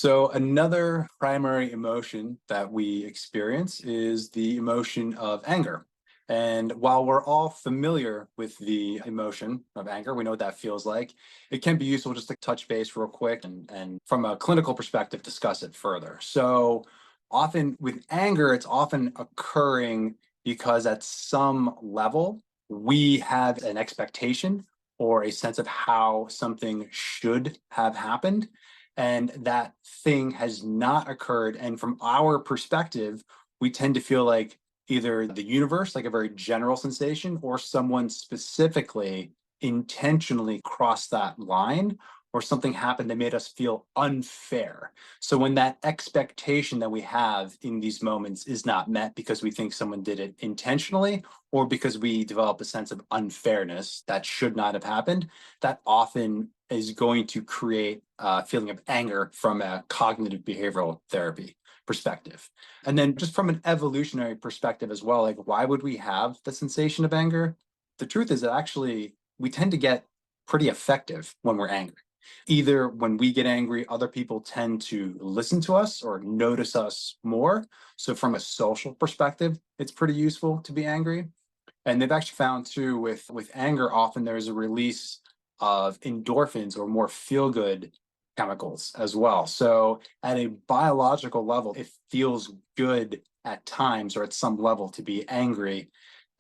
So another primary emotion that we experience is the emotion of anger. And while we're all familiar with the emotion of anger, we know what that feels like. It can be useful just to touch base real quick and from a clinical perspective, discuss it further. So often with anger, it's often occurring because at some level, we have an expectation or a sense of how something should have happened, and that thing has not occurred. And from our perspective, we tend to feel like either the universe, like a very general sensation, or someone specifically intentionally crossed that line, or something happened that made us feel unfair. So when that expectation that we have in these moments is not met because we think someone did it intentionally, or because we develop a sense of unfairness that should not have happened, that often is going to create a feeling of anger from a cognitive behavioral therapy perspective. And then just from an evolutionary perspective as well, like why would we have the sensation of anger? The truth is that actually we tend to get pretty effective when we're angry. Either when we get angry, other people tend to listen to us or notice us more. So from a social perspective, it's pretty useful to be angry. And they've actually found too with anger, often there's a release of endorphins or more feel-good chemicals as well. So at a biological level, it feels good at times or at some level to be angry.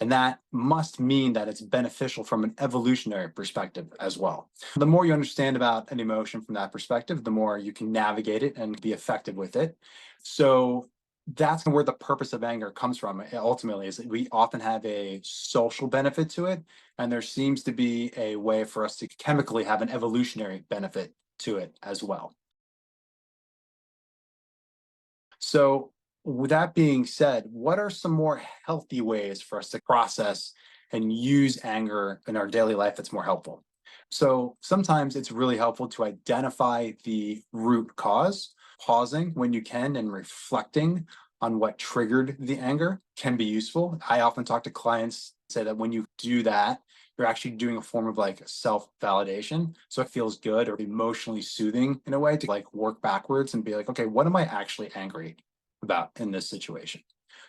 And that must mean that it's beneficial from an evolutionary perspective as well. The more you understand about an emotion from that perspective, the more you can navigate it and be effective with it. So that's where the purpose of anger comes from ultimately, is that we often have a social benefit to it, and there seems to be a way for us to chemically have an evolutionary benefit to it as well. So with that being said, what are some more healthy ways for us to process and use anger in our daily life that's more helpful? So sometimes it's really helpful to identify the root cause. Pausing when you can and reflecting on what triggered the anger can be useful. I often talk to clients, say that when you do that, you're actually doing a form of like self-validation. So it feels good or emotionally soothing in a way to like work backwards and be like, okay, what am I actually angry about in this situation?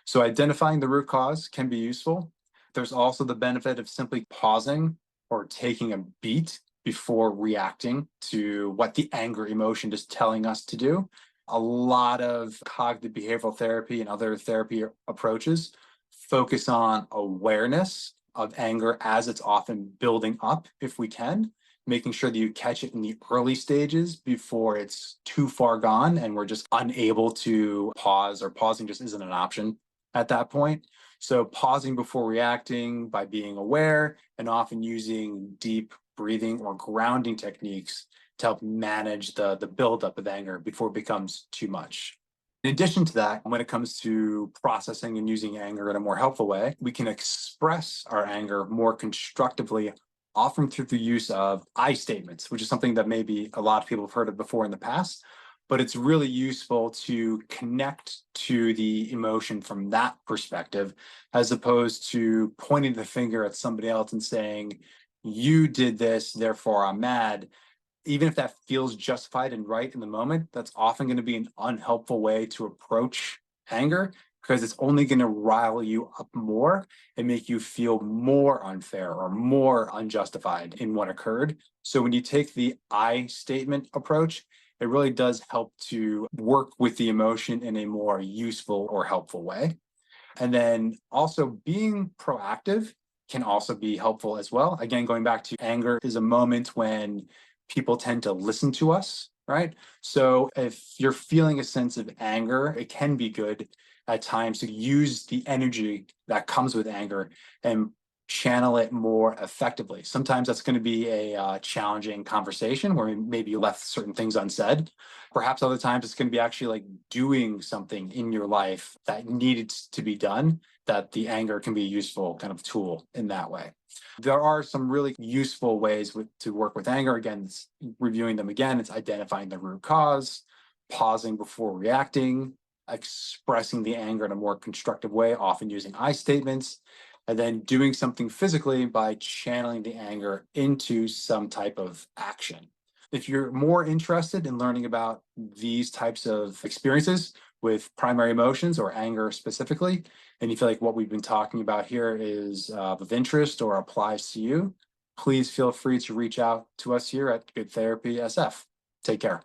So identifying the root cause can be useful. There's also the benefit of simply pausing or taking a beat before reacting to what the anger emotion is telling us to do. A lot of cognitive behavioral therapy and other therapy approaches focus on awareness of anger as it's often building up, if we can, making sure that you catch it in the early stages before it's too far gone and we're just unable to pause, or pausing just isn't an option at that point. So pausing before reacting by being aware and often using deep breathing or grounding techniques to help manage the buildup of anger before it becomes too much. In addition to that, when it comes to processing and using anger in a more helpful way, we can express our anger more constructively, often through the use of I statements, which is something that maybe a lot of people have heard of before in the past, but it's really useful to connect to the emotion from that perspective, as opposed to pointing the finger at somebody else and saying, you did this, therefore I'm mad. Even if that feels justified and right in the moment, that's often going to be an unhelpful way to approach anger, because it's only going to rile you up more and make you feel more unfair or more unjustified in what occurred. So when you take the I statement approach, it really does help to work with the emotion in a more useful or helpful way. And then also being proactive can also be helpful as well. Again, going back to anger is a moment when people tend to listen to us, right? So if you're feeling a sense of anger, it can be good at times to use the energy that comes with anger and channel it more effectively. Sometimes that's going to be a challenging conversation where maybe you left certain things unsaid. Perhaps other times it's going to be actually like doing something in your life that needed to be done, that the anger can be a useful kind of tool in that way. There are some really useful ways to work with anger. Again, reviewing them again, it's identifying the root cause, pausing before reacting, expressing the anger in a more constructive way, often using I statements, and then doing something physically by channeling the anger into some type of action. If you're more interested in learning about these types of experiences with primary emotions or anger specifically, and you feel like what we've been talking about here is of interest or applies to you, please feel free to reach out to us here at Good Therapy SF. Take care.